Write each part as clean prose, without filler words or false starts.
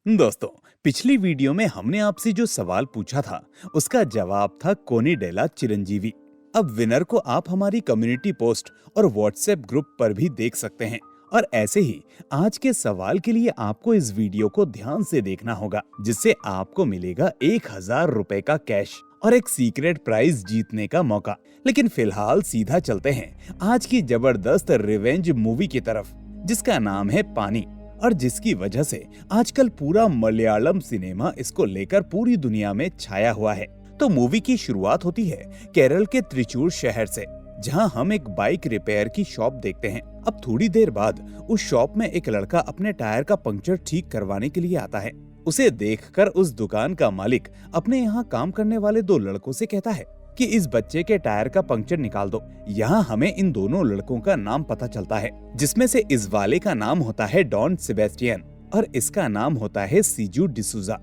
दोस्तों, पिछली वीडियो में हमने आपसे जो सवाल पूछा था उसका जवाब था कोनी डेला चिरंजीवी। अब विनर को आप हमारी कम्युनिटी पोस्ट और व्हाट्सएप ग्रुप पर भी देख सकते हैं। और ऐसे ही आज के सवाल के लिए आपको इस वीडियो को ध्यान से देखना होगा, जिससे आपको मिलेगा 1000 रुपए का कैश और एक सीक्रेट प्राइज जीतने का मौका। लेकिन फिलहाल सीधा चलते हैं आज की जबरदस्त रिवेंज मूवी की तरफ, जिसका नाम है पानी, और जिसकी वजह से आजकल पूरा मलयालम सिनेमा इसको लेकर पूरी दुनिया में छाया हुआ है। तो मूवी की शुरुआत होती है केरल के त्रिचूर शहर से, जहां हम एक बाइक रिपेयर की शॉप देखते हैं। अब थोड़ी देर बाद उस शॉप में एक लड़का अपने टायर का पंक्चर ठीक करवाने के लिए आता है। उसे देखकर उस दुकान का मालिक अपने यहाँ काम करने वाले 2 लड़कों से कहता है कि इस बच्चे के टायर का पंक्चर निकाल दो। यहाँ हमें इन दोनों लड़कों का नाम पता चलता है, जिसमें से इस वाले का नाम होता है डॉन सेबेस्टियन और इसका नाम होता है सीजू डिसूजा।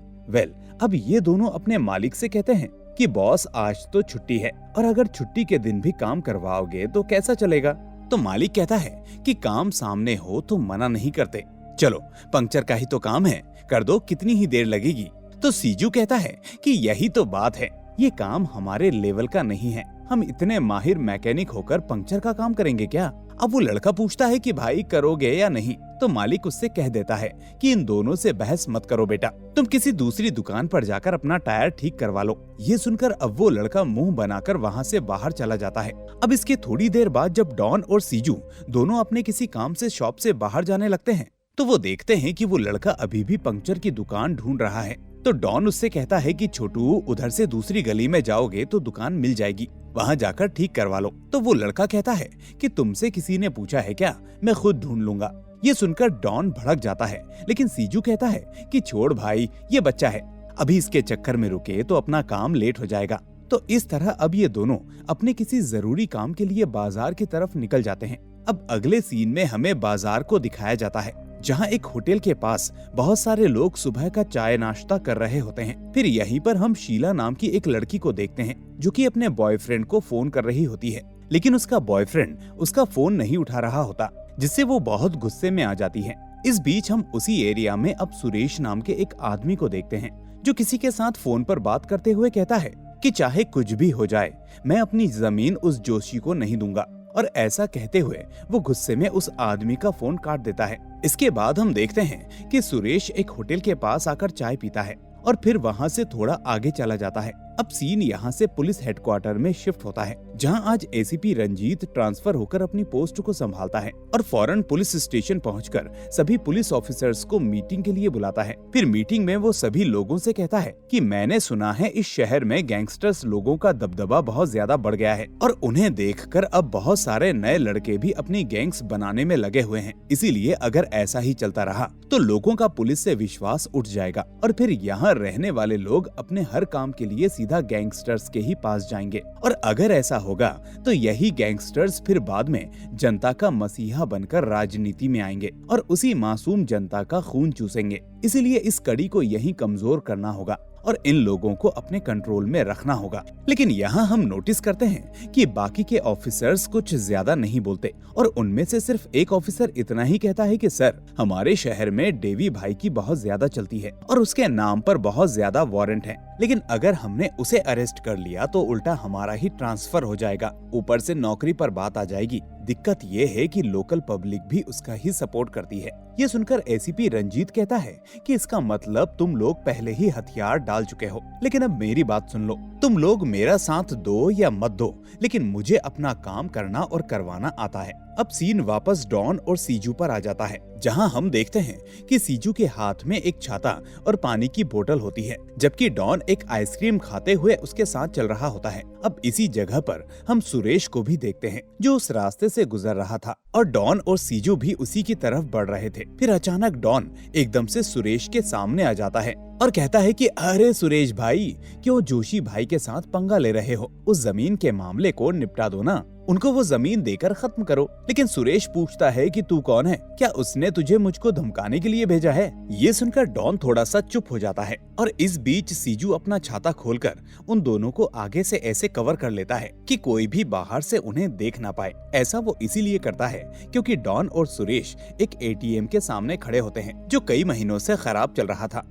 अब ये दोनों अपने मालिक से कहते हैं कि बॉस आज तो छुट्टी है और अगर छुट्टी के दिन भी काम करवाओगे तो कैसा चलेगा। तो मालिक कहता है कि काम सामने हो तो मना नहीं करते, चलो पंक्चर का ही तो काम है, कर दो, कितनी ही देर लगेगी। तो सीजू कहता है कि यही तो बात है, ये काम हमारे लेवल का नहीं है, हम इतने माहिर मैकेनिक होकर पंक्चर का काम करेंगे क्या। अब वो लड़का पूछता है कि भाई करोगे या नहीं, तो मालिक उससे कह देता है कि इन दोनों से बहस मत करो बेटा, तुम किसी दूसरी दुकान पर जाकर अपना टायर ठीक करवा लो। ये सुनकर अब वो लड़का मुंह बनाकर वहाँ से बाहर चला जाता है। अब इसके थोड़ी देर बाद जब डॉन और सीजू दोनों अपने किसी काम से शॉप से बाहर जाने लगते हैं, तो वो देखते हैं कि वो लड़का अभी भी पंक्चर की दुकान ढूंढ रहा है। तो डॉन उससे कहता है कि छोटू, उधर से दूसरी गली में जाओगे तो दुकान मिल जाएगी, वहाँ जाकर ठीक करवा लो। तो वो लड़का कहता है कि तुमसे किसी ने पूछा है क्या, मैं खुद ढूंढ लूंगा। ये सुनकर डॉन भड़क जाता है, लेकिन सीजू कहता है कि छोड़ भाई, ये बच्चा है, अभी इसके चक्कर में रुके तो अपना काम लेट हो जाएगा। तो इस तरह अब ये दोनों अपने किसी जरूरी काम के लिए बाजार की तरफ निकल जाते हैं। अब अगले सीन में हमें बाजार को दिखाया जाता है, जहां एक होटल के पास बहुत सारे लोग सुबह का चाय नाश्ता कर रहे होते हैं। फिर यहीं पर हम शीला नाम की एक लड़की को देखते हैं, जो कि अपने बॉयफ्रेंड को फोन कर रही होती है, लेकिन उसका बॉयफ्रेंड उसका फोन नहीं उठा रहा होता, जिससे वो बहुत गुस्से में आ जाती है। इस बीच हम उसी एरिया में अब सुरेश नाम के एक आदमी को देखते हैं, जो किसी के साथ फोन पर बात करते हुए कहता है कि चाहे कुछ भी हो जाए, मैं अपनी जमीन उस जोशी को नहीं दूंगा। और ऐसा कहते हुए वो गुस्से में उस आदमी का फोन काट देता है। इसके बाद हम देखते हैं कि सुरेश एक होटल के पास आकर चाय पीता है और फिर वहाँ से थोड़ा आगे चला जाता है। अब सीन यहाँ से पुलिस हेडक्वार्टर में शिफ्ट होता है, जहाँ आज एसीपी रंजीत ट्रांसफर होकर अपनी पोस्ट को संभालता है और फौरन पुलिस स्टेशन पहुंचकर सभी पुलिस ऑफिसर्स को मीटिंग के लिए बुलाता है। फिर मीटिंग में वो सभी लोगों से कहता है कि मैंने सुना है इस शहर में गैंगस्टर्स लोगों का दबदबा बहुत ज्यादा बढ़ गया है और उन्हें देखकर अब बहुत सारे नए लड़के भी अपनी गैंग्स बनाने में लगे हुए हैं। इसीलिए अगर ऐसा ही चलता रहा तो लोगों का पुलिस से विश्वास उठ जाएगा और फिर यहाँ रहने वाले लोग अपने हर काम के लिए सीधा गैंगस्टर्स के ही पास जाएंगे। और अगर ऐसा होगा तो यही गैंगस्टर्स फिर बाद में जनता का मसीहा बनकर राजनीति में आएंगे और उसी मासूम जनता का खून चूसेंगे। इसीलिए इस कड़ी को यही कमजोर करना होगा और इन लोगों को अपने कंट्रोल में रखना होगा। लेकिन यहाँ हम नोटिस करते हैं कि बाकी के ऑफिसर्स कुछ ज्यादा नहीं बोलते और उनमें से सिर्फ एक ऑफिसर इतना ही कहता है कि सर, हमारे शहर में डेवी भाई की बहुत ज्यादा चलती है और उसके नाम पर बहुत ज्यादा वारंट है, लेकिन अगर हमने उसे अरेस्ट कर लिया तो उल्टा हमारा ही ट्रांसफर हो जाएगा, ऊपर से नौकरी पर बात आ जाएगी। दिक्कत ये है कि लोकल पब्लिक भी उसका ही सपोर्ट करती है। ये सुनकर एसीपी रंजीत कहता है कि इसका मतलब तुम लोग पहले ही हथियार डाल चुके हो। लेकिन अब मेरी बात सुन लो, तुम लोग मेरा साथ दो या मत दो, लेकिन मुझे अपना काम करना और करवाना आता है। अब सीन वापस डॉन और सीजू पर आ जाता है, जहां हम देखते हैं कि सीजू के हाथ में एक छाता और पानी की बोतल होती है, जबकि डॉन एक आइसक्रीम खाते हुए उसके साथ चल रहा होता है। अब इसी जगह पर हम सुरेश को भी देखते हैं, जो उस रास्ते से गुजर रहा था और डॉन और सीजू भी उसी की तरफ बढ़ रहे थे। फिर अचानक डॉन एकदम से सुरेश के सामने आ जाता है और कहता है कि अरे सुरेश भाई, क्यों जोशी भाई के साथ पंगा ले रहे हो, उस जमीन के मामले को निपटा दो ना, उनको वो जमीन देकर खत्म करो। लेकिन सुरेश पूछता है कि तू कौन है, क्या उसने तुझे मुझको धमकाने के लिए भेजा है? ये सुनकर डॉन थोड़ा सा चुप हो जाता है और इस बीच सीजू अपना छाता खोलकर उन दोनों को आगे से ऐसे कवर कर लेता है कि कोई भी बाहर से उन्हें देख ना पाए। ऐसा वो इसीलिए करता है क्योंकि डॉन और सुरेश एक एटीएम के सामने खड़े होते हैं जो कई महीनों से खराब चल रहा था।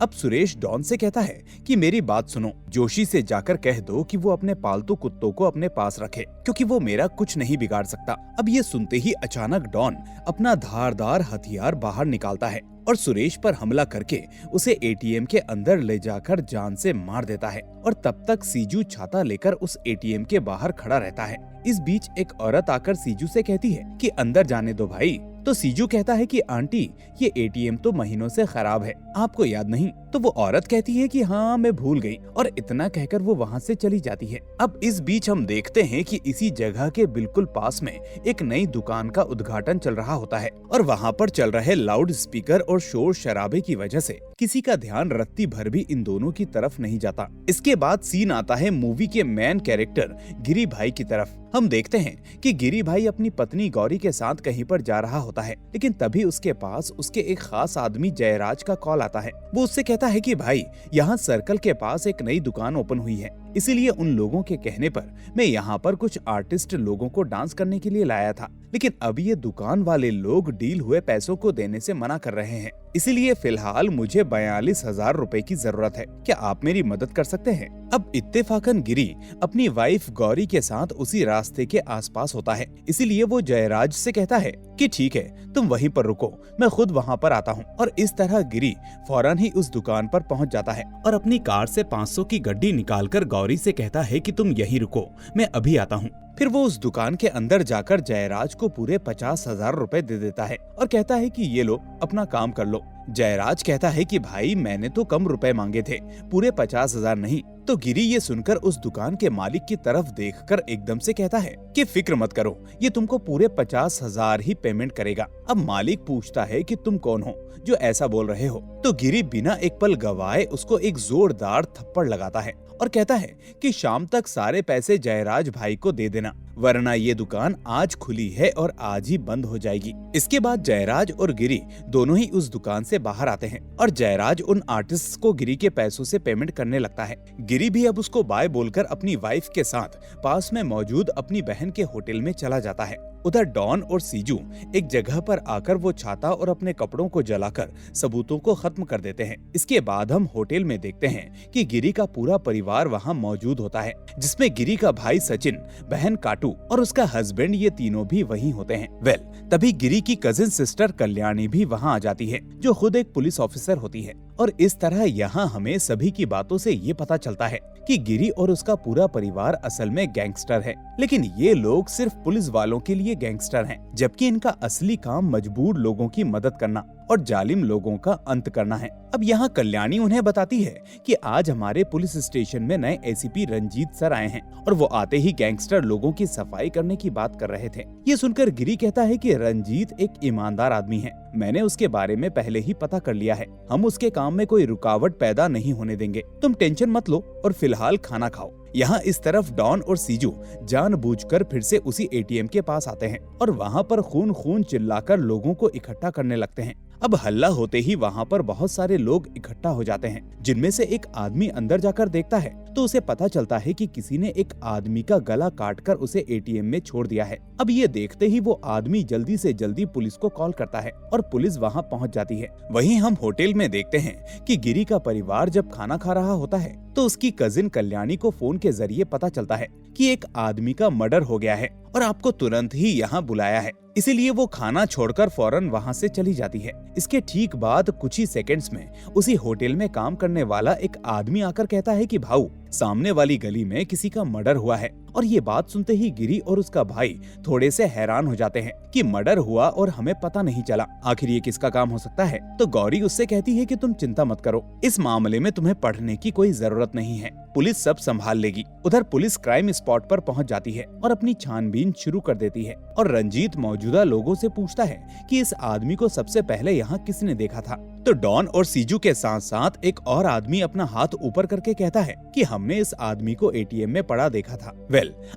अब सुरेश डॉन से कहता है कि मेरी बात सुनो, जोशी से जाकर कह दो कि वो अपने पालतू कुत्तों को अपने पास रखे क्योंकि वो मेरा कुछ नहीं बिगाड़ सकता। अब ये सुनते ही अचानक डॉन अपना धारदार हथियार बाहर निकालता है और सुरेश पर हमला करके उसे एटीएम के अंदर ले जाकर जान से मार देता है। और तब तक सीजू छाता लेकर उस एटीएम के बाहर खड़ा रहता है। इस बीच एक औरत आकर सीजू से कहती है कि अंदर जाने दो भाई। तो सीजू कहता है कि आंटी, ये एटीएम तो महीनों से खराब है, आपको याद नहीं? तो वो औरत कहती है कि हाँ मैं भूल गई, और इतना कहकर वो वहाँ से चली जाती है। अब इस बीच हम देखते हैं कि इसी जगह के बिल्कुल पास में एक नई दुकान का उद्घाटन चल रहा होता है और वहाँ पर चल रहे लाउड स्पीकर और शोर शराबे की वजह से किसी का ध्यान रत्ती भर भी इन दोनों की तरफ नहीं जाता। इसके बाद सीन आता है मूवी के मेन कैरेक्टर गिरी भाई की तरफ। हम देखते हैं कि गिरी भाई अपनी पत्नी गौरी के साथ कहीं पर जा रहा होता है, लेकिन तभी उसके पास उसके एक खास आदमी जयराज का कॉल आता है। वो उससे कहता है कि भाई, यहाँ सर्कल के पास एक नई दुकान ओपन हुई है, इसीलिए उन लोगों के कहने पर मैं यहाँ पर कुछ आर्टिस्ट लोगों को डांस करने के लिए लाया था, लेकिन अब ये दुकान वाले लोग डील हुए पैसों को देने से मना कर रहे हैं, इसीलिए फिलहाल मुझे 42,000 रुपए की जरूरत है। क्या आप मेरी मदद कर सकते हैं? अब इत्तेफाकन गिरी अपनी वाइफ गौरी के साथ उसी रास्ते के आसपास होता है, इसीलिए वो जयराज से कहता है कि ठीक है, तुम वहीं पर रुको, मैं खुद वहाँ पर आता हूँ। और इस तरह गिरी फौरन ही उस दुकान पर पहुँच जाता है और अपनी कार से 500 की गड्डी निकालकर गौरी से कहता है कि तुम यहीं रुको, मैं अभी आता हूँ। फिर वो उस दुकान के अंदर जाकर जयराज को पूरे 50,000 रुपए दे देता है और कहता है कि ये लो, अपना काम कर लो। जयराज कहता है कि भाई, मैंने तो कम रुपए मांगे थे, पूरे 50,000 नहीं। तो गिरी ये सुनकर उस दुकान के मालिक की तरफ देखकर एकदम से कहता है कि फिक्र मत करो, ये तुमको पूरे 50,000 ही पेमेंट करेगा। अब मालिक पूछता है कि तुम कौन हो जो ऐसा बोल रहे हो? तो गिरी बिना एक पल गवाए उसको एक जोरदार थप्पड़ लगाता है और कहता है कि शाम तक सारे पैसे जयराज भाई को दे देना, वरना ये दुकान आज खुली है और आज ही बंद हो जाएगी। इसके बाद जयराज और गिरी दोनों ही उस दुकान से बाहर आते हैं और जयराज उन आर्टिस्ट्स को गिरी के पैसों से पेमेंट करने लगता है। गिरी भी अब उसको बाय बोलकर अपनी वाइफ के साथ पास में मौजूद अपनी बहन के होटल में चला जाता है। उधर डॉन और सीजू एक जगह पर आकर वो छाता और अपने कपड़ों को जलाकर सबूतों को खत्म कर देते हैं। इसके बाद हम होटल में देखते हैं कि गिरी का पूरा परिवार वहाँ मौजूद होता है, जिसमें गिरी का भाई सचिन, बहन काटू और उसका हस्बैंड, ये तीनों भी वहीं होते हैं। तभी गिरी की कजिन सिस्टर कल्याणी भी वहाँ आ जाती है, जो खुद एक पुलिस ऑफिसर होती है। और इस तरह यहाँ हमें सभी की बातों से ये पता चलता है कि गिरी और उसका पूरा परिवार असल में गैंगस्टर है, लेकिन ये लोग सिर्फ पुलिस वालों के लिए गैंगस्टर हैं, जबकि इनका असली काम मजबूर लोगों की मदद करना और जालिम लोगों का अंत करना है। अब यहाँ कल्याणी उन्हें बताती है कि आज हमारे पुलिस स्टेशन में नए एसीपी रंजीत सर आए हैं और वो आते ही गैंगस्टर लोगों की सफाई करने की बात कर रहे थे। ये सुनकर गिरी कहता है कि रंजीत एक ईमानदार आदमी है, मैंने उसके बारे में पहले ही पता कर लिया है, हम उसके काम में कोई रुकावट पैदा नहीं होने देंगे, तुम टेंशन मत लो और फिलहाल खाना खाओ। यहाँ इस तरफ डॉन और सीजू जानबूझकर फिर से उसी एटीएम के पास आते हैं और वहाँ पर खून चिल्लाकर लोगों को इकट्ठा करने लगते हैं। अब हल्ला होते ही वहाँ पर बहुत सारे लोग इकट्ठा हो जाते हैं, जिनमें से एक आदमी अंदर जाकर देखता है तो उसे पता चलता है कि किसी ने एक आदमी का गला काटकर उसे एटीएम में छोड़ दिया है। अब ये देखते ही वो आदमी जल्दी से जल्दी पुलिस को कॉल करता है और पुलिस वहाँ पहुँच जाती है। वहीं हम होटल में देखते हैं कि गिरी का परिवार जब खाना खा रहा होता है तो उसकी कजिन कल्याणी को फोन के जरिए पता चलता है कि एक आदमी का मर्डर हो गया है और आपको तुरंत ही यहाँ बुलाया है, इसीलिए वो खाना छोड़कर फौरन वहाँ से चली जाती है। इसके ठीक बाद कुछ ही सेकंड्स में उसी होटल में काम करने वाला एक आदमी आकर कहता है कि भाऊ, सामने वाली गली में किसी का मर्डर हुआ है। और ये बात सुनते ही गिरी और उसका भाई थोड़े से हैरान हो जाते हैं कि मर्डर हुआ और हमें पता नहीं चला, आखिर ये किसका काम हो सकता है। तो गौरी उससे कहती है कि तुम चिंता मत करो, इस मामले में तुम्हें पढ़ने की कोई जरूरत नहीं है, पुलिस सब संभाल लेगी। उधर पुलिस क्राइम स्पॉट पर पहुंच जाती है और अपनी छानबीन शुरू कर देती है और रंजीत मौजूदा लोगों से पूछता है कि इस आदमी को सबसे पहले यहाँ किसने देखा था। तो डॉन और सीजू के साथ साथ एक और आदमी अपना हाथ ऊपर करके कहता है कि हमने इस आदमी को एटीएम में पड़ा देखा था।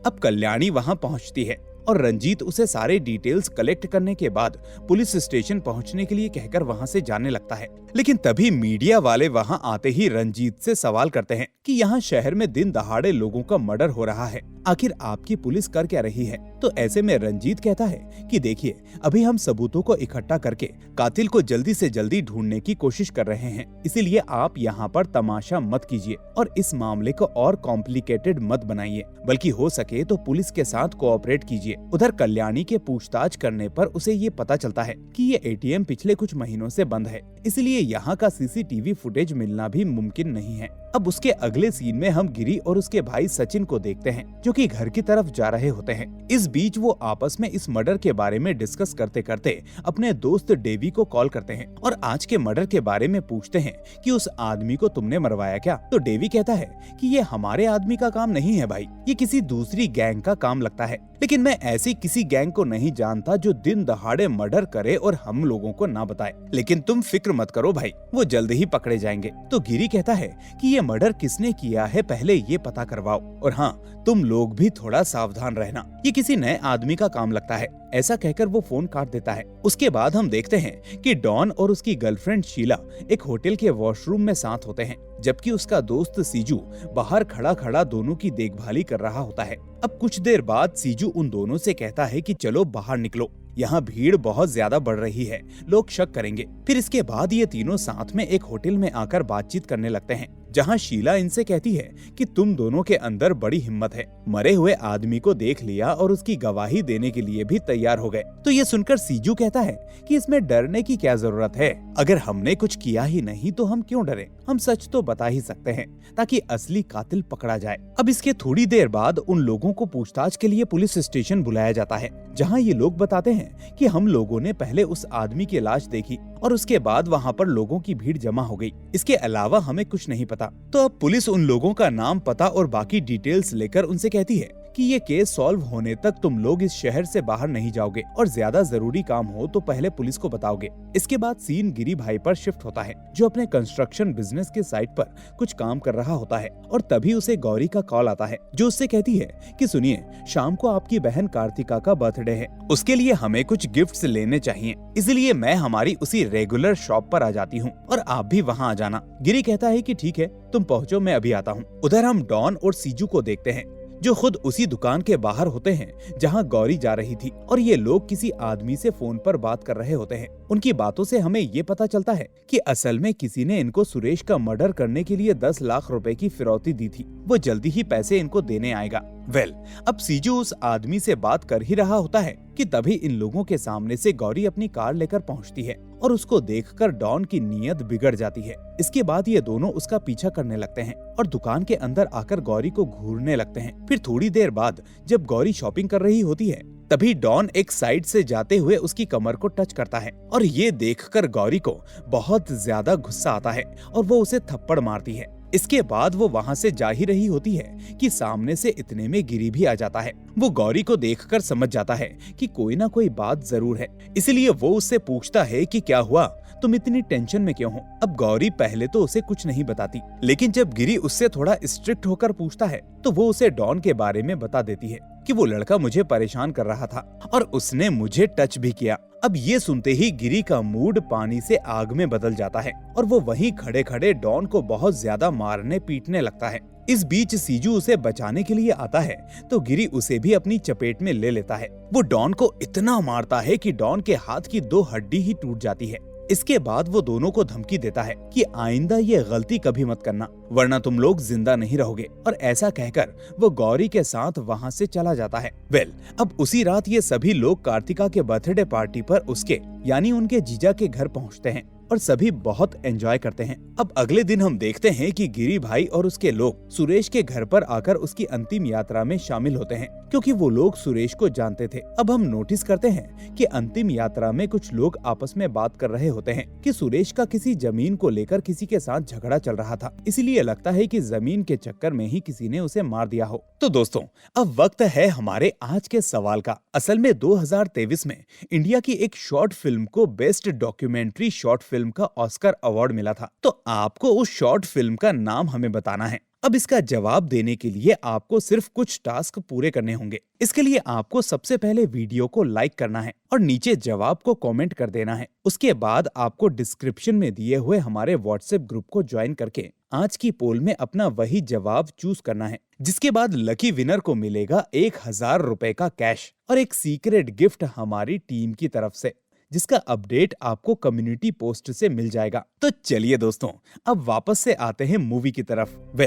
अब कल्याणी वहाँ पहुँचती है और रंजीत उसे सारे डिटेल्स कलेक्ट करने के बाद पुलिस स्टेशन पहुंचने के लिए कहकर वहां से जाने लगता है। लेकिन तभी मीडिया वाले वहां आते ही रंजीत से सवाल करते हैं कि यहाँ शहर में दिन दहाड़े लोगों का मर्डर हो रहा है, आखिर आपकी पुलिस कर क्या रही है। तो ऐसे में रंजीत कहता है कि देखिए, अभी हम सबूतों को इकट्ठा करके कातिल को जल्दी से जल्दी ढूंढने की कोशिश कर रहे हैं, इसीलिए आप यहाँ पर तमाशा मत कीजिए और इस मामले को और कॉम्प्लिकेटेड मत बनाइए, बल्कि हो सके तो पुलिस के साथ कोऑपरेट कीजिए। उधर कल्याणी के पूछताछ करने पर उसे ये पता चलता है कि ये एटीएम पिछले कुछ महीनों से बंद है, इसलिए यहाँ का सीसीटीवी फुटेज मिलना भी मुमकिन नहीं है। अब उसके अगले सीन में हम गिरी और उसके भाई सचिन को देखते हैं, जो कि घर की तरफ जा रहे होते हैं। इस बीच वो आपस में इस मर्डर के बारे में डिस्कस करते करते अपने दोस्त डेवी को कॉल करते हैं और आज के मर्डर के बारे में पूछते हैं कि उस आदमी को तुमने मरवाया क्या। तो डेवी कहता है कि ये हमारे आदमी का काम नहीं है भाई, ये किसी दूसरी गैंग का काम लगता है, लेकिन मैं ऐसी किसी गैंग को नहीं जानता जो दिन दहाड़े मर्डर करे और हम लोगों को ना बताए। लेकिन तुम फिक्र मत करो भाई, वो जल्द ही पकड़े जाएंगे। तो गिरी कहता है कि ये मर्डर किसने किया है पहले ये पता करवाओ, और हाँ, तुम लोग भी थोड़ा सावधान रहना, ये किसी नए आदमी का काम लगता है। ऐसा कहकर वो फोन काट देता है। उसके बाद हम देखते हैं कि डॉन और उसकी गर्लफ्रेंड शीला एक होटल के वॉशरूम में साथ होते हैं, जबकि उसका दोस्त सीजू बाहर खड़ा खड़ा दोनों की देखभाली कर रहा होता है। अब कुछ देर बाद सीजू उन दोनों से कहता है कि चलो बाहर निकलो, यहाँ भीड़ बहुत ज्यादा बढ़ रही है, लोग शक करेंगे। फिर इसके बाद ये तीनों साथ में एक होटल में आकर बातचीत करने लगते हैं, जहाँ शीला इनसे कहती है कि तुम दोनों के अंदर बड़ी हिम्मत है, मरे हुए आदमी को देख लिया और उसकी गवाही देने के लिए भी तैयार हो गए। तो ये सुनकर सीजू कहता है कि इसमें डरने की क्या जरूरत है, अगर हमने कुछ किया ही नहीं तो हम क्यों डरे, हम सच तो बता ही सकते हैं ताकि असली कातिल पकड़ा जाए। अब इसके थोड़ी देर बाद उन लोगों को पूछताछ के लिए पुलिस स्टेशन बुलाया जाता है, जहाँ ये लोग बताते हैं कि हम लोगों ने पहले उस आदमी की लाश देखी और उसके बाद वहाँ पर लोगों की भीड़ जमा हो गई, इसके अलावा हमें कुछ नहीं पता। तो अब पुलिस उन लोगों का नाम, पता और बाकी डिटेल्स लेकर उनसे कहती है कि ये केस सॉल्व होने तक तुम लोग इस शहर से बाहर नहीं जाओगे और ज्यादा जरूरी काम हो तो पहले पुलिस को बताओगे। इसके बाद सीन गिरी भाई पर शिफ्ट होता है, जो अपने कंस्ट्रक्शन बिजनेस के साइट पर कुछ काम कर रहा होता है, और तभी उसे गौरी का कॉल आता है, जो उससे कहती है कि सुनिए, शाम को आपकी बहन कार्तिका का बर्थडे है, उसके लिए हमें कुछ गिफ्ट्स लेने चाहिए, इसलिए मैं हमारी उसी रेगुलर शॉप पर आ जाती हूँ और आप भी वहाँ आ जाना। गिरी कहता है कि ठीक है, तुम पहुँचो, मैं अभी आता हूँ। उधर हम डॉन और सीजू को देखते हैं, जो खुद उसी दुकान के बाहर होते हैं जहां गौरी जा रही थी, और ये लोग किसी आदमी से फोन पर बात कर रहे होते हैं। उनकी बातों से हमें ये पता चलता है कि असल में किसी ने इनको सुरेश का मर्डर करने के लिए 10 लाख रुपए की फिरौती दी थी, वो जल्दी ही पैसे इनको देने आएगा। अब सीजू उस आदमी से बात कर ही रहा होता है कि तभी इन लोगों के सामने से गौरी अपनी कार लेकर पहुंचती है और उसको देखकर डॉन की नीयत बिगड़ जाती है। इसके बाद ये दोनों उसका पीछा करने लगते हैं और दुकान के अंदर आकर गौरी को घूरने लगते हैं। फिर थोड़ी देर बाद जब गौरी शॉपिंग कर रही होती है, तभी डॉन एक साइड से जाते हुए उसकी कमर को टच करता है और ये देखकर गौरी को बहुत ज्यादा गुस्सा आता है और वो उसे थप्पड़ मारती है। इसके बाद वो वहाँ से जा ही रही होती है कि सामने से इतने में गिरी भी आ जाता है। वो गौरी को देखकर समझ जाता है कि कोई ना कोई बात जरूर है, इसलिए वो उससे पूछता है कि क्या हुआ, तुम इतनी टेंशन में क्यों हो। अब गौरी पहले तो उसे कुछ नहीं बताती, लेकिन जब गिरी उससे थोड़ा स्ट्रिक्ट होकर पूछता है तो वो उसे डॉन के बारे में बता देती है कि वो लड़का मुझे परेशान कर रहा था और उसने मुझे टच भी किया। अब ये सुनते ही गिरी का मूड पानी से आग में बदल जाता है और वो वहीं खड़े खड़े डॉन को बहुत ज्यादा मारने पीटने लगता है। इस बीच सीजू उसे बचाने के लिए आता है तो गिरी उसे भी अपनी चपेट में ले लेता है। वो डॉन को इतना मारता है कि डॉन के हाथ की 2 हड्डी ही टूट जाती है। इसके बाद वो दोनों को धमकी देता है कि आइंदा ये गलती कभी मत करना, वरना तुम लोग जिंदा नहीं रहोगे, और ऐसा कहकर वो गौरी के साथ वहाँ से चला जाता है। अब उसी रात ये सभी लोग कार्तिका के बर्थडे पार्टी पर उसके यानी उनके जीजा के घर पहुँचते हैं और सभी बहुत एंजॉय करते हैं। अब अगले दिन हम देखते हैं कि गिरी भाई और उसके लोग सुरेश के घर पर आकर उसकी अंतिम यात्रा में शामिल होते हैं। क्योंकि वो लोग सुरेश को जानते थे। अब हम नोटिस करते हैं कि अंतिम यात्रा में कुछ लोग आपस में बात कर रहे होते हैं कि सुरेश का किसी जमीन को लेकर किसी के साथ झगड़ा चल रहा था, इसलिए लगता है कि जमीन के चक्कर में ही किसी ने उसे मार दिया हो। तो दोस्तों, अब वक्त है हमारे आज के सवाल का। असल में 2023 में इंडिया की एक शॉर्ट फिल्म को बेस्ट डॉक्यूमेंट्री शॉर्ट फिल्म का ऑस्कर अवार्ड मिला था। तो आपको उस शॉर्ट फिल्म का नाम हमें बताना है। अब इसका जवाब देने के लिए आपको सिर्फ कुछ टास्क पूरे करने होंगे। इसके लिए आपको सबसे पहले वीडियो को लाइक करना है और नीचे जवाब को कमेंट कर देना है। उसके बाद आपको डिस्क्रिप्शन में दिए हुए हमारे व्हाट्सएप ग्रुप को ज्वाइन करके आज की पोल में अपना वही जवाब चूज करना है, जिसके बाद लकी विनर को मिलेगा 1000 रुपए का कैश और एक सीक्रेट गिफ्ट हमारी टीम की तरफ से, जिसका अपडेट आपको कम्युनिटी पोस्ट से मिल जाएगा। तो चलिए दोस्तों, अब वापस से आते हैं मूवी की तरफ।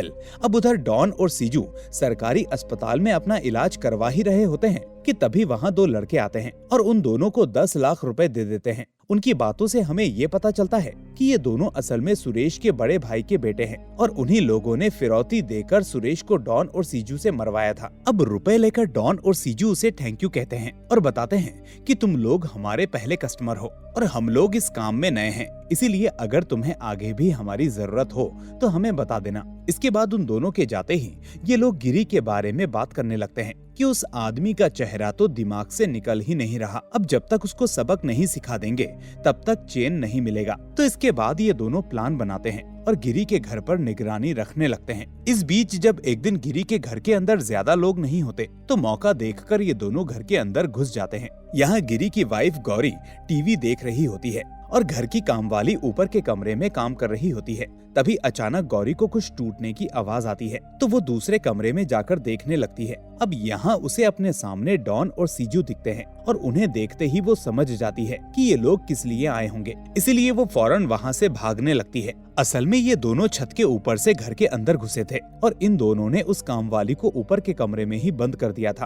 अब उधर डॉन और सीजू सरकारी अस्पताल में अपना इलाज करवा ही रहे होते हैं कि तभी वहाँ दो लड़के आते हैं और उन दोनों को 10 लाख रुपए दे देते हैं। उनकी बातों से हमें ये पता चलता है कि ये दोनों असल में सुरेश के बड़े भाई के बेटे हैं और उन्हीं लोगों ने फिरौती देकर सुरेश को डॉन और सीजू से मरवाया था। अब रुपए लेकर डॉन और सीजू उसे थैंक यू कहते हैं और बताते हैं कि तुम लोग हमारे पहले कस्टमर हो और हम लोग इस काम में नए हैं, इसीलिए अगर तुम्हें आगे भी हमारी जरूरत हो तो हमें बता देना। इसके बाद उन दोनों के जाते ही ये लोग गिरी के बारे में बात करने लगते हैं कि उस आदमी का चेहरा तो दिमाग से निकल ही नहीं रहा। अब जब तक उसको सबक नहीं सिखा देंगे तब तक चैन नहीं मिलेगा। तो इसके बाद ये दोनों प्लान बनाते हैं और गिरी के घर पर निगरानी रखने लगते हैं। इस बीच जब एक दिन गिरी के घर के अंदर ज्यादा लोग नहीं होते तो मौका देखकर ये दोनों घर के अंदर घुस जाते हैं। यहाँ गिरी की वाइफ गौरी टीवी देख रही होती है और घर की कामवाली ऊपर के कमरे में काम कर रही होती है। तभी अचानक गौरी को कुछ टूटने की आवाज आती है तो वो दूसरे कमरे में जाकर देखने लगती है। अब यहाँ उसे अपने सामने डॉन और सीजू दिखते हैं और उन्हें देखते ही वो समझ जाती है कि ये लोग किस लिए आए होंगे, इसीलिए वो फौरन वहाँ से भागने लगती है। असल में ये दोनों छत के ऊपर से घर के अंदर घुसे थे और इन दोनों ने उस कामवाली को ऊपर के कमरे में ही बंद कर दिया था।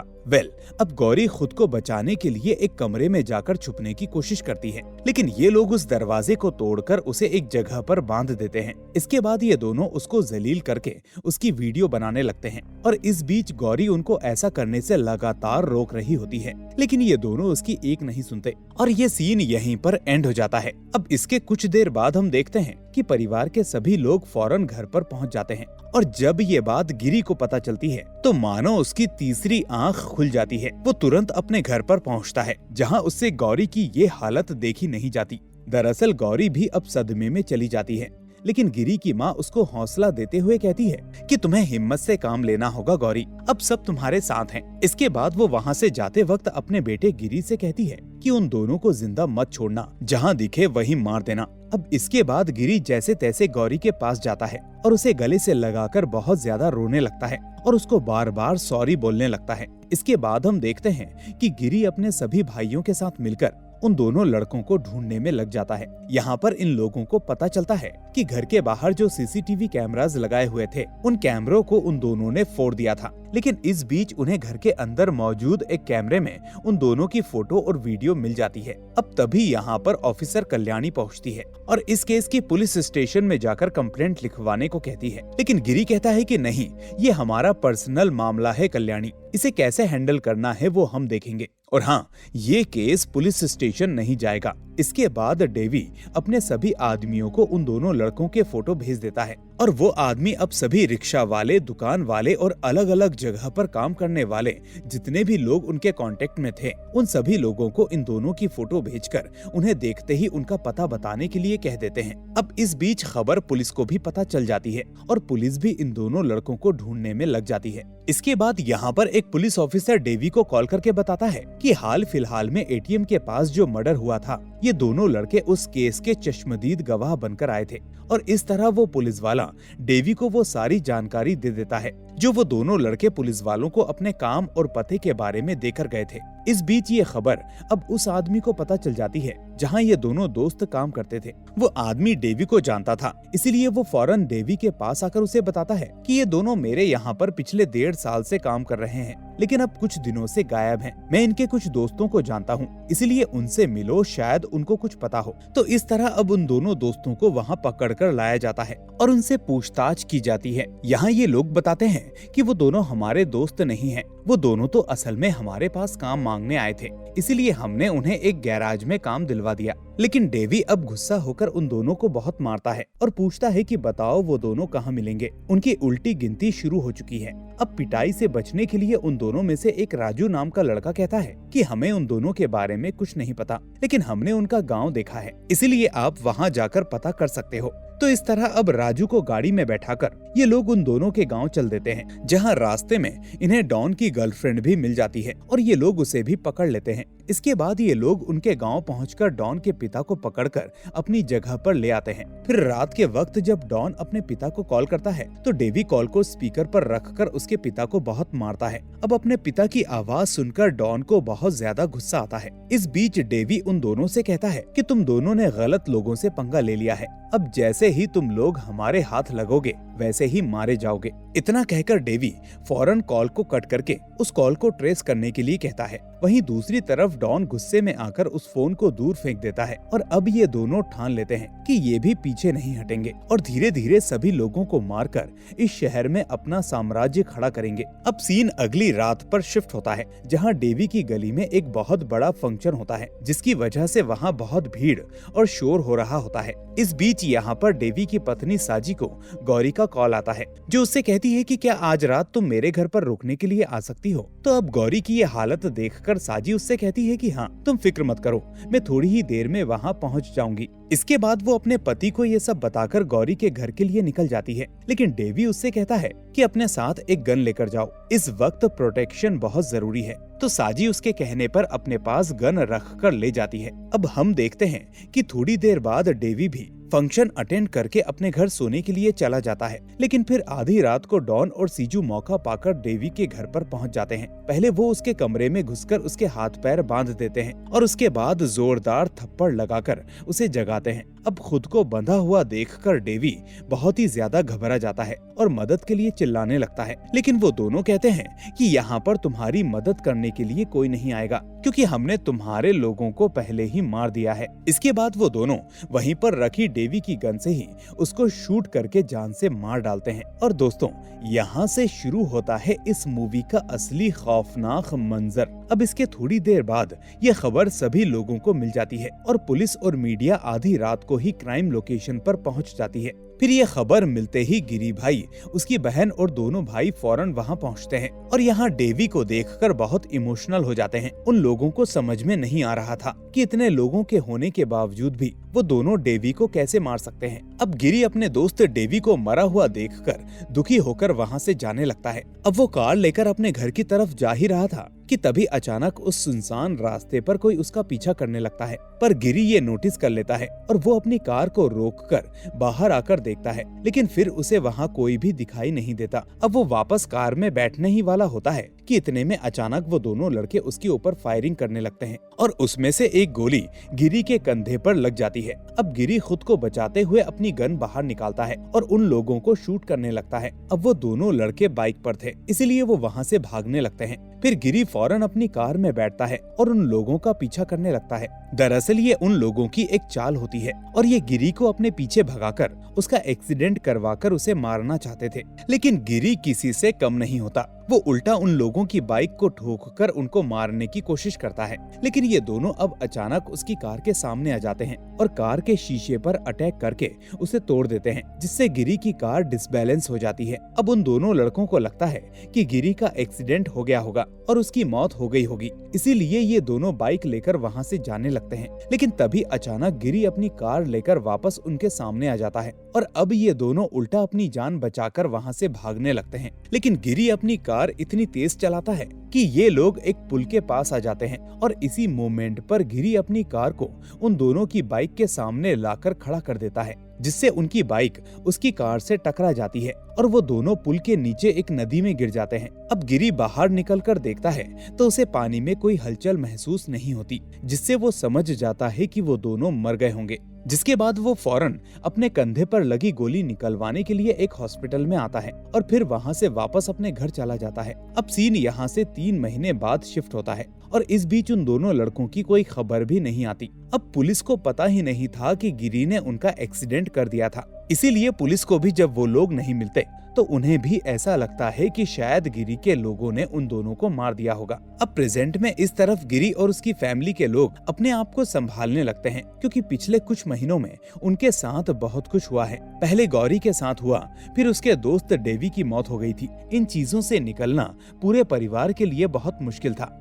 अब गौरी खुद को बचाने के लिए एक कमरे में जाकर छुपने की कोशिश करती है, लेकिन ये लोग उस दरवाजे को तोड़कर उसे एक जगह पर बांध देते हैं। इसके बाद ये दोनों उसको जलील करके उसकी वीडियो बनाने लगते हैं और इस बीच गौरी उनको ऐसा करने से लगातार रोक रही होती है, लेकिन ये दोनों उसकी एक नहीं सुनते और ये सीन यहीं पर एंड हो जाता है। अब इसके कुछ देर बाद हम देखते हैं कि परिवार के सभी लोग फौरन घर पर पहुंच जाते हैं और जब ये बात गिरी को पता चलती है तो मानो उसकी तीसरी आंख खुल जाती है। वो तुरंत अपने घर पर पहुंचता है जहां उससे गौरी की ये हालत देखी नहीं जाती। दरअसल गौरी भी अब सदमे में चली जाती है, लेकिन गिरी की माँ उसको हौसला देते हुए कहती है कि तुम्हें हिम्मत से काम लेना होगा गौरी, अब सब तुम्हारे साथ हैं। इसके बाद वो वहाँ से जाते वक्त अपने बेटे गिरी से कहती है कि उन दोनों को जिंदा मत छोड़ना, जहाँ दिखे वहीं मार देना। अब इसके बाद गिरी जैसे तैसे गौरी के पास जाता है और उसे गले से लगाकर बहुत ज्यादा रोने लगता है और उसको बार बार सॉरी बोलने लगता है। इसके बाद हम देखते हैं कि गिरी अपने सभी भाइयों के साथ मिलकर उन दोनों लड़कों को ढूंढने में लग जाता है। यहाँ पर इन लोगों को पता चलता है कि घर के बाहर जो सीसीटीवी कैमरास लगाए हुए थे उन कैमरों को उन दोनों ने फोड़ दिया था, लेकिन इस बीच उन्हें घर के अंदर मौजूद एक कैमरे में उन दोनों की फोटो और वीडियो मिल जाती है। अब तभी यहाँ पर ऑफिसर कल्याणी पहुँचती है और इस केस की पुलिस स्टेशन में जाकर कंप्लेंट लिखवाने को कहती है, लेकिन गिरी कहता है कि नहीं, ये हमारा पर्सनल मामला है कल्याणी, इसे कैसे हैंडल करना है वो हम देखेंगे। और हाँ, ये केस पुलिस स्टेशन नहीं जाएगा। इसके बाद डेवी अपने सभी आदमियों को उन दोनों लड़कों के फोटो भेज देता है और वो आदमी अब सभी रिक्शा वाले, दुकान वाले और अलग अलग जगह पर काम करने वाले जितने भी लोग उनके कांटेक्ट में थे उन सभी लोगों को इन दोनों की फोटो भेजकर उन्हें देखते ही उनका पता बताने के लिए कह देते हैं। अब इस बीच खबर पुलिस को भी पता चल जाती है और पुलिस भी इन दोनों लड़कों को ढूंढने में लग जाती है। इसके बाद यहाँ पर एक पुलिस ऑफिसर डेवी को कॉल करके बताता है कि हाल फिलहाल में एटीएम के पास जो मर्डर हुआ था ये दोनों लड़के उस केस के चश्मदीद गवाह बनकर आए थे और इस तरह वो पुलिस वाला डेवी को वो सारी जानकारी दे देता है जो वो दोनों लड़के पुलिस वालों को अपने काम और पते के बारे में देकर गए थे। इस बीच ये खबर अब उस आदमी को पता चल जाती है जहां ये दोनों दोस्त काम करते थे। वो आदमी डेवी को जानता था, इसीलिए वो फौरन डेवी के पास आकर उसे बताता है कि ये दोनों मेरे यहाँ पर पिछले 1.5 साल से काम कर रहे हैं, लेकिन अब कुछ दिनों से गायब हैं। मैं इनके कुछ दोस्तों को जानता हूँ, इसीलिए उनसे मिलो, शायद उनको कुछ पता हो। तो इस तरह अब उन दोनों दोस्तों को वहाँ पकड़कर लाया जाता है और उनसे पूछताछ की जाती है। यहाँ ये लोग बताते हैं कि वो दोनों हमारे दोस्त नहीं हैं, वो दोनों तो असल में हमारे पास काम मांगने आए थे, इसीलिए हमने उन्हें एक गैराज में काम दिलवा दिया। लेकिन डेवी अब गुस्सा होकर उन दोनों को बहुत मारता है और पूछता है कि बताओ वो दोनों कहाँ मिलेंगे। उनकी उल्टी गिनती शुरू हो चुकी है। अब पिटाई से बचने के लिए उन दोनों में से एक राजू नाम का लड़का कहता है कि हमें उन दोनों के बारे में कुछ नहीं पता, लेकिन हमने उनका गांव देखा है, इसीलिए आप वहां जाकर पता कर सकते हो। तो इस तरह अब राजू को गाड़ी में बैठाकर ये लोग उन दोनों के गांव चल देते हैं, जहां रास्ते में इन्हें डॉन की गर्लफ्रेंड भी मिल जाती है और ये लोग उसे भी पकड़ लेते हैं। इसके बाद ये लोग उनके गांव पहुंचकर डॉन के पिता को पकड़कर अपनी जगह पर ले आते हैं। फिर रात के वक्त जब डॉन अपने पिता को कॉल करता है तो डेवी कॉल को स्पीकर पर रखकर उसके पिता को बहुत मारता है। अब अपने पिता की आवाज सुनकर डॉन को बहुत ज्यादा गुस्सा आता है। इस बीच डेवी उन दोनों से कहता है कि तुम दोनों ने गलत लोगों से पंगा ले लिया है, अब जैसे ही तुम लोग हमारे हाथ लगोगे वैसे ही मारे जाओगे। इतना कहकर डेवी फौरन कॉल को कट करके उस कॉल को ट्रेस करने के लिए कहता है। वहीं दूसरी तरफ डॉन गुस्से में आकर उस फोन को दूर फेंक देता है और अब ये दोनों ठान लेते हैं कि ये भी पीछे नहीं हटेंगे और धीरे धीरे सभी लोगों को मारकर इस शहर में अपना साम्राज्य खड़ा करेंगे। अब सीन अगली रात पर शिफ्ट होता है, जहां डेवी की गली में एक बहुत बड़ा फंक्शन होता है, जिसकी वजह से वहां बहुत भीड़ और शोर हो रहा होता है। इस बीच यहाँ पर डेवी की पत्नी साजी को गौरी का कॉल आता है, जो उससे कहती है कि क्या आज रात तुम मेरे घर पर रुकने के लिए आ सकती हो। तो अब गौरी की ये हालत देखकर साजी उससे कहती है कि हाँ, तुम फिक्र मत करो, मैं थोड़ी ही देर में वहाँ पहुँच जाऊंगी। इसके बाद वो अपने पति को ये सब बताकर गौरी के घर के लिए निकल जाती है, लेकिन डेवी उससे कहता है कि अपने साथ एक गन लेकर जाओ, इस वक्त प्रोटेक्शन बहुत जरूरी है। तो साजी उसके कहने पर अपने पास गन रख कर ले जाती है। अब हम देखते हैं कि थोड़ी देर बाद डेवी भी फंक्शन अटेंड करके अपने घर सोने के लिए चला जाता है, लेकिन फिर आधी रात को डॉन और सीजू मौका पाकर डेवी के घर पर पहुंच जाते हैं। पहले वो उसके कमरे में घुसकर उसके हाथ पैर बांध देते हैं और उसके बाद जोरदार थप्पड़ लगाकर उसे जगाते हैं। अब खुद को बंधा हुआ देखकर डेवी बहुत ही ज्यादा घबरा जाता है और मदद के लिए चिल्लाने लगता है, लेकिन वो दोनों कहते हैं कि यहाँ पर तुम्हारी मदद करने के लिए कोई नहीं आएगा, क्योंकि हमने तुम्हारे लोगों को पहले ही मार दिया है। इसके बाद वो दोनों वहीं पर रखी डेवी की गन से ही उसको शूट करके जान से मार डालते हैं। और दोस्तों, यहाँ से शुरू होता है इस मूवी का असली खौफनाक मंजर। अब इसके थोड़ी देर बाद ये खबर सभी लोगों को मिल जाती है और पुलिस और मीडिया आधी रात को ही क्राइम लोकेशन पर पहुंच जाती है। फिर ये खबर मिलते ही गिरी भाई, उसकी बहन और दोनों भाई फौरन वहां पहुंचते हैं और यहाँ डेवी को देखकर बहुत इमोशनल हो जाते हैं। उन लोगों को समझ में नहीं आ रहा था कि इतने लोगों के होने के बावजूद भी वो दोनों डेवी को कैसे मार सकते हैं। अब गिरी अपने दोस्त डेवी को मरा हुआ देखकर दुखी होकर वहाँ से जाने लगता है। अब वो कार लेकर अपने घर की तरफ जा ही रहा था कि तभी अचानक उस सुनसान रास्ते पर कोई उसका पीछा करने लगता है, पर गिरी ये नोटिस कर लेता है और वो अपनी कार को रोककर बाहर आकर देखता है, लेकिन फिर उसे वहाँ कोई भी दिखाई नहीं देता। अब वो वापस कार में बैठने ही वाला होता है कि इतने में अचानक वो दोनों लड़के उसके ऊपर फायरिंग करने लगते हैं और उसमें से एक गोली गिरी के कंधे पर लग जाती है। अब गिरी खुद को बचाते हुए अपनी गन बाहर निकालता है और उन लोगों को शूट करने लगता है। अब वो दोनों लड़के बाइक पर थे, इसीलिए वो वहाँ से भागने लगते हैं। फिर गिरी फौरन अपनी कार में बैठता है और उन लोगों का पीछा करने लगता है। दरअसल ये उन लोगों की एक चाल होती है और ये गिरी को अपने पीछे भगाकर उसका एक्सीडेंट करवाकर उसे मारना चाहते थे, लेकिन गिरी किसी से कम नहीं होता। वो उल्टा उन लोगों की बाइक को ठोककर उनको मारने की कोशिश करता है, लेकिन ये दोनों अब अचानक उसकी कार के सामने आ जाते हैं और कार के शीशे पर अटैक करके उसे तोड़ देते हैं, जिससे गिरी की कार डिसबैलेंस हो जाती है। अब उन दोनों लड़कों को लगता है कि गिरी का एक्सीडेंट हो गया होगा और उसकी मौत हो गई होगी, इसीलिए ये दोनों बाइक लेकर वहाँ से जाने लगते हैं। लेकिन तभी अचानक गिरी अपनी कार लेकर वापस उनके सामने आ जाता है और अब ये दोनों उल्टा अपनी जान बचाकर वहाँ से भागने लगते हैं, लेकिन गिरी अपनी कार इतनी तेज चलाता है कि ये लोग एक पुल के पास आ जाते हैं और इसी मोमेंट पर गिरी अपनी कार को उन दोनों की बाइक के सामने लाकर खड़ा कर देता है, जिससे उनकी बाइक उसकी कार से टकरा जाती है और वो दोनों पुल के नीचे एक नदी में गिर जाते हैं। अब गिरी बाहर निकलकर देखता है तो उसे पानी में कोई हलचल महसूस नहीं होती, जिससे वो समझ जाता है कि वो दोनों मर गए होंगे। जिसके बाद वो फौरन अपने कंधे पर लगी गोली निकलवाने के लिए एक हॉस्पिटल में आता है और फिर वहाँ से वापस अपने घर चला जाता है। अब सीन यहाँ से 3 महीने बाद शिफ्ट होता है और इस बीच उन दोनों लड़कों की कोई खबर भी नहीं आती। अब पुलिस को पता ही नहीं था कि गिरी ने उनका एक्सीडेंट कर दिया था, इसीलिए पुलिस को भी जब वो लोग नहीं मिलते तो उन्हें भी ऐसा लगता है कि शायद गिरी के लोगों ने उन दोनों को मार दिया होगा। अब प्रेजेंट में इस तरफ गिरी और उसकी फैमिली के लोग अपने आप को संभालने लगते हैं, क्योंकि पिछले कुछ महीनों में उनके साथ बहुत कुछ हुआ है। पहले गौरी के साथ हुआ, फिर उसके दोस्त डेवी की मौत हो गई थी। इन चीजों से निकलना पूरे परिवार के लिए बहुत मुश्किल था।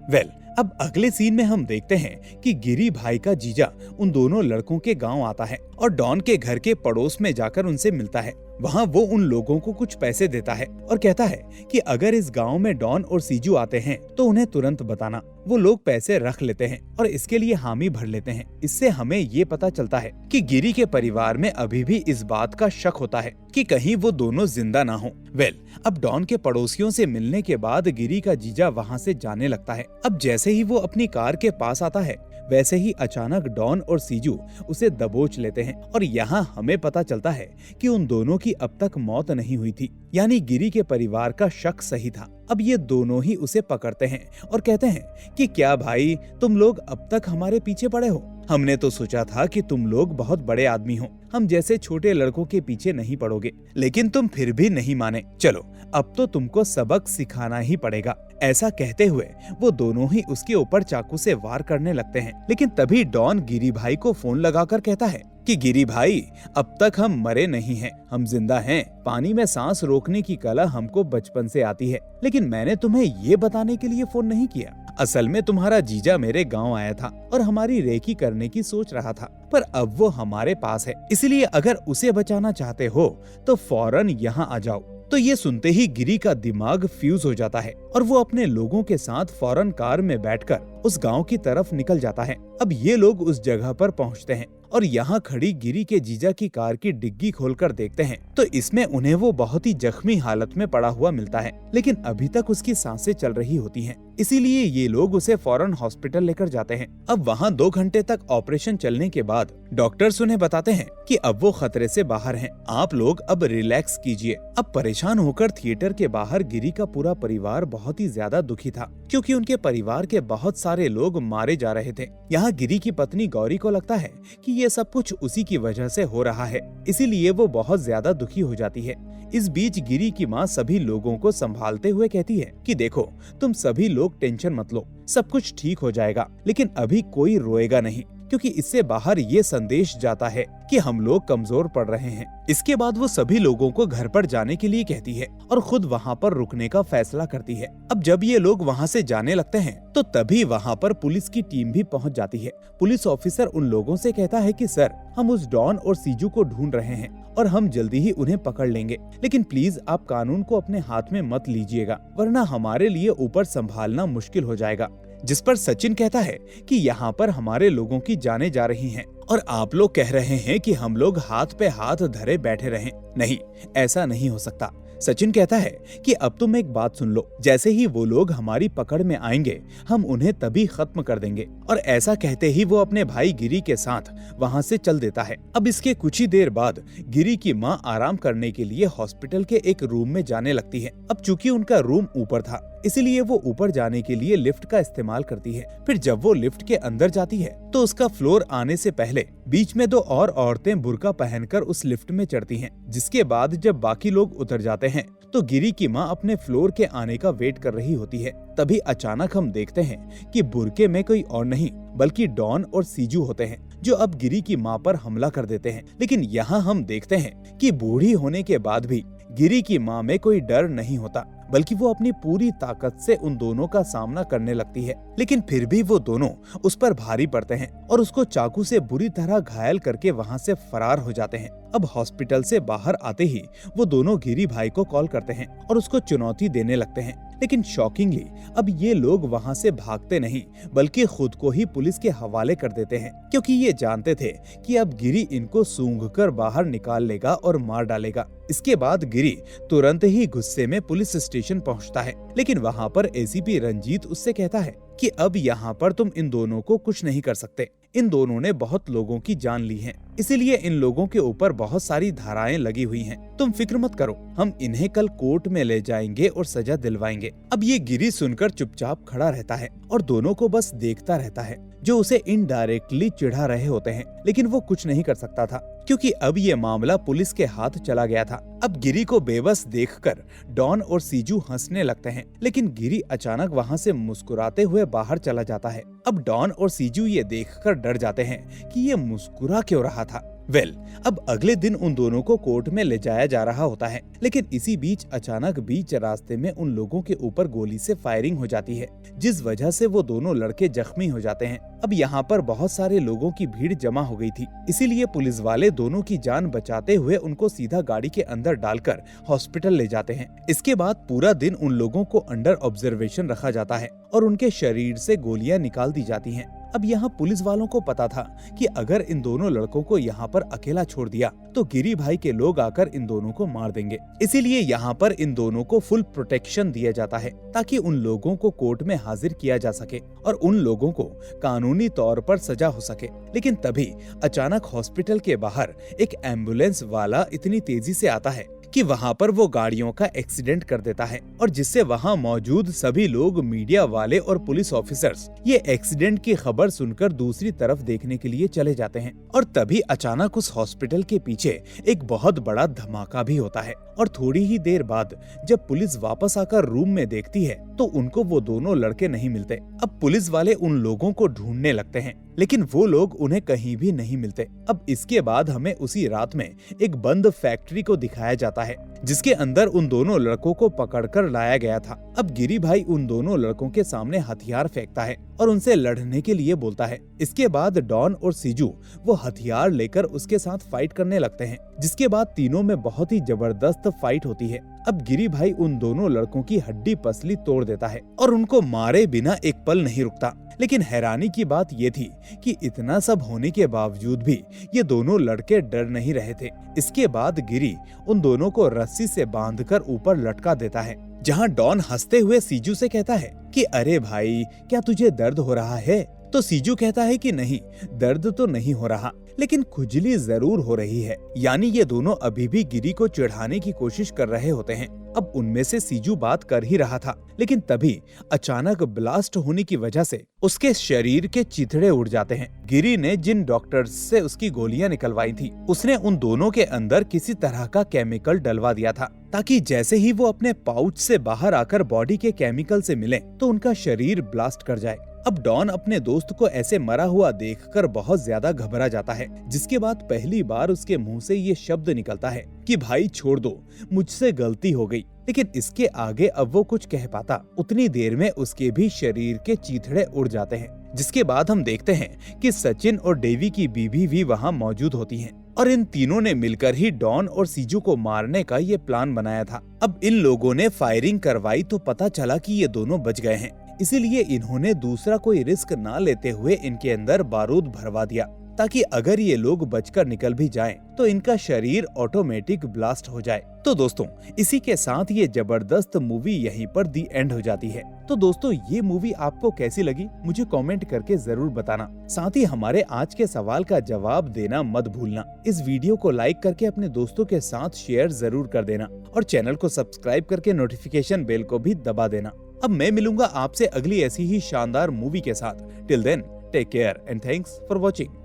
अब अगले सीन में हम देखते हैं कि गिरी भाई का जीजा उन दोनों लड़कों के गांव आता है और डॉन के घर के पड़ोस में जाकर उनसे मिलता है। वहाँ वो उन लोगों को कुछ पैसे देता है और कहता है कि अगर इस गांव में डॉन और सीजू आते हैं तो उन्हें तुरंत बताना। वो लोग पैसे रख लेते हैं और इसके लिए हामी भर लेते हैं। इससे हमें ये पता चलता है कि गिरी के परिवार में अभी भी इस बात का शक होता है कि कहीं वो दोनों जिंदा ना हो। अब डॉन के पड़ोसियों से मिलने के बाद गिरी का जीजा वहाँ से जाने लगता है। अब जैसे ही वो अपनी कार के पास आता है, वैसे ही अचानक डॉन और सीजू उसे दबोच लेते हैं और यहाँ हमें पता चलता है कि उन दोनों की अब तक मौत नहीं हुई थी, यानी गिरी के परिवार का शक सही था। अब ये दोनों ही उसे पकड़ते हैं और कहते हैं कि क्या भाई, तुम लोग अब तक हमारे पीछे पड़े हो? हमने तो सोचा था कि तुम लोग बहुत बड़े आदमी हो, हम जैसे छोटे लड़कों के पीछे नहीं पड़ोगे, लेकिन तुम फिर भी नहीं माने। चलो अब तो तुमको सबक सिखाना ही पड़ेगा। ऐसा कहते हुए वो दोनों ही उसके ऊपर चाकू से वार करने लगते हैं। लेकिन तभी डॉन गिरी भाई को फोन लगाकर कहता है कि गिरी भाई, अब तक हम मरे नहीं हैं, हम जिंदा हैं। पानी में सांस रोकने की कला हमको बचपन से आती है, लेकिन मैंने तुम्हें ये बताने के लिए फोन नहीं किया। असल में तुम्हारा जीजा मेरे गांव आया था और हमारी रेकी करने की सोच रहा था, पर अब वो हमारे पास है, इसलिए अगर उसे बचाना चाहते हो तो फौरन यहाँ आ जाओ। तो ये सुनते ही गिरी का दिमाग फ्यूज हो जाता है और वो अपने लोगों के साथ फौरन कार में बैठकर उस गांव की तरफ निकल जाता है। अब ये लोग उस जगह पर पहुंचते हैं और यहाँ खड़ी गिरी के जीजा की कार की डिग्गी खोलकर देखते हैं तो इसमें उन्हें वो बहुत ही जख्मी हालत में पड़ा हुआ मिलता है, लेकिन अभी तक उसकी सांसें चल रही होती हैं। इसीलिए ये लोग उसे फौरन हॉस्पिटल लेकर जाते हैं। अब वहाँ 2 घंटे तक ऑपरेशन चलने के बाद डॉक्टर्स उन्हें बताते हैं कि अब वो खतरे से बाहर हैं। आप लोग अब रिलैक्स कीजिए। अब परेशान होकर थिएटर के बाहर गिरी का पूरा परिवार बहुत ही ज्यादा दुखी था, क्योंकि उनके परिवार के बहुत सारे लोग मारे जा रहे थे। यहाँ गिरी की पत्नी गौरी को लगता है कि ये सब कुछ उसी की वजह से हो रहा है, इसीलिए वो बहुत ज्यादा दुखी हो जाती है। इस बीच गिरी की माँ सभी लोगों को संभालते हुए कहती है कि देखो, तुम सभी लोग टेंशन मत लो, सब कुछ ठीक हो जाएगा, लेकिन अभी कोई रोएगा नहीं, क्योंकि इससे बाहर ये संदेश जाता है कि हम लोग कमजोर पड़ रहे हैं। इसके बाद वो सभी लोगों को घर पर जाने के लिए कहती है और खुद वहाँ पर रुकने का फैसला करती है। अब जब ये लोग वहाँ से जाने लगते हैं तो तभी वहाँ पर पुलिस की टीम भी पहुँच जाती है। पुलिस ऑफिसर उन लोगों से कहता है कि सर, हम उस डॉन और सीजू को ढूंढ रहे हैं और हम जल्दी ही उन्हें पकड़ लेंगे, लेकिन प्लीज आप कानून को अपने हाथ में मत लीजिएगा, वरना हमारे लिए ऊपर संभालना मुश्किल हो जाएगा। जिस पर सचिन कहता है कि यहाँ पर हमारे लोगों की जानें जा रही हैं और आप लोग कह रहे हैं कि हम लोग हाथ पे हाथ धरे बैठे रहें। नहीं, ऐसा नहीं हो सकता। सचिन कहता है कि अब तुम एक बात सुन लो, जैसे ही वो लोग हमारी पकड़ में आएंगे हम उन्हें तभी खत्म कर देंगे। और ऐसा कहते ही वो अपने भाई गिरी के साथ वहाँ से चल देता है। अब इसके कुछ ही देर बाद गिरी की माँ आराम करने के लिए हॉस्पिटल के एक रूम में जाने लगती है। अब चूंकि उनका रूम ऊपर था, इसलिए वो ऊपर जाने के लिए लिफ्ट का इस्तेमाल करती है। फिर जब वो लिफ्ट के अंदर जाती है तो उसका फ्लोर आने से पहले बीच में 2 और औरतें बुर्का पहनकर उस लिफ्ट में चढ़ती हैं। जिसके बाद जब बाकी लोग उतर जाते हैं तो गिरी की माँ अपने फ्लोर के आने का वेट कर रही होती है। तभी अचानक हम देखते हैं कि बुर्के में कोई और नहीं बल्कि डॉन और सीजू होते हैं, जो अब गिरी की माँ पर हमला कर देते हैं। लेकिन यहाँ हम देखते हैं कि बूढ़ी होने के बाद भी गिरी की माँ में कोई डर नहीं होता, बल्कि वो अपनी पूरी ताकत से उन दोनों का सामना करने लगती है। लेकिन फिर भी वो दोनों उस पर भारी पड़ते हैं और उसको चाकू से बुरी तरह घायल करके वहाँ से फरार हो जाते हैं। अब हॉस्पिटल से बाहर आते ही वो दोनों गिरी भाई को कॉल करते हैं और उसको चुनौती देने लगते हैं। लेकिन शॉकिंगली अब ये लोग वहाँ से भागते नहीं बल्कि खुद को ही पुलिस के हवाले कर देते हैं, क्योंकि ये जानते थे कि अब गिरी इनको सूंघकर बाहर निकाल लेगा और मार डालेगा। इसके बाद गिरी तुरंत ही गुस्से में पुलिस स्टेशन पहुंचता है, लेकिन वहाँ पर एसीपी रंजीत उससे कहता है कि अब यहाँ पर तुम इन दोनों को कुछ नहीं कर सकते। इन दोनों ने बहुत लोगों की जान ली है, इसीलिए इन लोगों के ऊपर बहुत सारी धाराएं लगी हुई हैं। तुम फिक्र मत करो, हम इन्हें कल कोर्ट में ले जाएंगे और सजा दिलवाएंगे। अब ये गिरी सुनकर चुपचाप खड़ा रहता है और दोनों को बस देखता रहता है। जो उसे इनडायरेक्टली चिढ़ा रहे होते हैं, लेकिन वो कुछ नहीं कर सकता था क्योंकि अब ये मामला पुलिस के हाथ चला गया था। अब गिरी को बेबस देखकर डॉन और सीजू हंसने लगते हैं, लेकिन गिरी अचानक वहाँ से मुस्कुराते हुए बाहर चला जाता है। अब डॉन और सीजू ये देखकर डर जाते हैं कि ये मुस्कुरा क्यों रहा था। अब अगले दिन उन दोनों को कोर्ट में ले जाया जा रहा होता है, लेकिन इसी बीच अचानक बीच रास्ते में उन लोगों के ऊपर गोली से फायरिंग हो जाती है, जिस वजह से वो दोनों लड़के जख्मी हो जाते हैं। अब यहाँ पर बहुत सारे लोगों की भीड़ जमा हो गई थी, इसीलिए पुलिस वाले दोनों की जान बचाते हुए उनको सीधा गाड़ी के अंदर डालकर हॉस्पिटल ले जाते हैं। इसके बाद पूरा दिन उन लोगों को अंडर ऑब्जर्वेशन रखा जाता है और उनके शरीर से गोलियां निकाल दी जाती हैं। अब यहाँ पुलिस वालों को पता था कि अगर इन दोनों लड़कों को यहाँ पर अकेला छोड़ दिया तो गिरी भाई के लोग आकर इन दोनों को मार देंगे, इसीलिए यहाँ पर इन दोनों को फुल प्रोटेक्शन दिया जाता है ताकि उन लोगों को कोर्ट में हाजिर किया जा सके और उन लोगों को कानूनी तौर पर सजा हो सके। लेकिन तभी अचानक हॉस्पिटल के बाहर एक एम्बुलेंस वाला इतनी तेजी से आता है कि वहाँ पर वो गाड़ियों का एक्सीडेंट कर देता है और जिससे वहाँ मौजूद सभी लोग, मीडिया वाले और पुलिस ऑफिसर्स ये एक्सीडेंट की खबर सुनकर दूसरी तरफ देखने के लिए चले जाते हैं। और तभी अचानक उस हॉस्पिटल के पीछे एक बहुत बड़ा धमाका भी होता है और थोड़ी ही देर बाद जब पुलिस वापस आकर रूम में देखती है तो उनको वो दोनों लड़के नहीं मिलते। अब पुलिस वाले उन लोगों को ढूंढने लगते हैं, लेकिन वो लोग उन्हें कहीं भी नहीं मिलते। अब इसके बाद हमें उसी रात में एक बंद फैक्ट्री को दिखाया जाता है जिसके अंदर उन दोनों लड़कों को पकड़कर लाया गया था। अब गिरी भाई उन दोनों लड़कों के सामने हथियार फेंकता है और उनसे लड़ने के लिए बोलता है। इसके बाद डॉन और सीजू वो हथियार लेकर उसके साथ फाइट करने लगते हैं, जिसके बाद तीनों में बहुत ही जबरदस्त फाइट होती है। अब गिरी भाई उन दोनों लड़कों की हड्डी पसली तोड़ देता है और उनको मारे बिना एक पल नहीं रुकता। लेकिन हैरानी की बात ये थी कि इतना सब होने के बावजूद भी ये दोनों लड़के डर नहीं रहे थे। इसके बाद गिरी उन दोनों को रस्सी से बांधकर ऊपर लटका देता है, जहां डॉन हंसते हुए सीजू से कहता है कि अरे भाई, क्या तुझे दर्द हो रहा है? तो सीजू कहता है कि नहीं, दर्द तो नहीं हो रहा, लेकिन खुजली जरूर हो रही है। यानी ये दोनों अभी भी गिरी को चिढ़ाने की कोशिश कर रहे होते हैं। अब उनमें से सीजू बात कर ही रहा था, लेकिन तभी अचानक ब्लास्ट होने की वजह से उसके शरीर के चिथड़े उड़ जाते हैं। गिरी ने जिन डॉक्टर्स से उसकी गोलियां निकलवाई थी, उसने उन दोनों के अंदर किसी तरह का केमिकल डलवा दिया था ताकि जैसे ही वो अपने पाउच से बाहर आकर बॉडी के केमिकल से मिले तो उनका शरीर ब्लास्ट कर जाए। अब डॉन अपने दोस्त को ऐसे मरा हुआ देखकर बहुत ज्यादा घबरा जाता है, जिसके बाद पहली बार उसके मुंह से ये शब्द निकलता है कि भाई छोड़ दो, मुझसे गलती हो गई। लेकिन इसके आगे अब वो कुछ कह पाता, उतनी देर में उसके भी शरीर के चीथड़े उड़ जाते हैं। जिसके बाद हम देखते हैं कि सचिन और डेवी की बीवी भी वहाँ मौजूद होती हैं और इन तीनों ने मिलकर ही डॉन और सीजू को मारने का ये प्लान बनाया था। अब इन लोगों ने फायरिंग करवाई तो पता चला कि ये दोनों बच गए हैं, इसीलिए इन्होंने दूसरा कोई रिस्क ना लेते हुए इनके अंदर बारूद भरवा दिया ताकि अगर ये लोग बचकर निकल भी जाएं तो इनका शरीर ऑटोमेटिक ब्लास्ट हो जाए। तो दोस्तों, इसी के साथ ये जबरदस्त मूवी यहीं पर दी एंड हो जाती है। तो दोस्तों, ये मूवी आपको कैसी लगी मुझे कमेंट करके जरूर बताना। साथ ही हमारे आज के सवाल का जवाब देना मत भूलना। इस वीडियो को लाइक करके अपने दोस्तों के साथ शेयर जरूर कर देना और चैनल को सब्सक्राइब करके नोटिफिकेशन बेल को भी दबा देना। अब मैं मिलूंगा आपसे अगली ऐसी ही शानदार मूवी के साथ। Till then, take care and thanks for watching.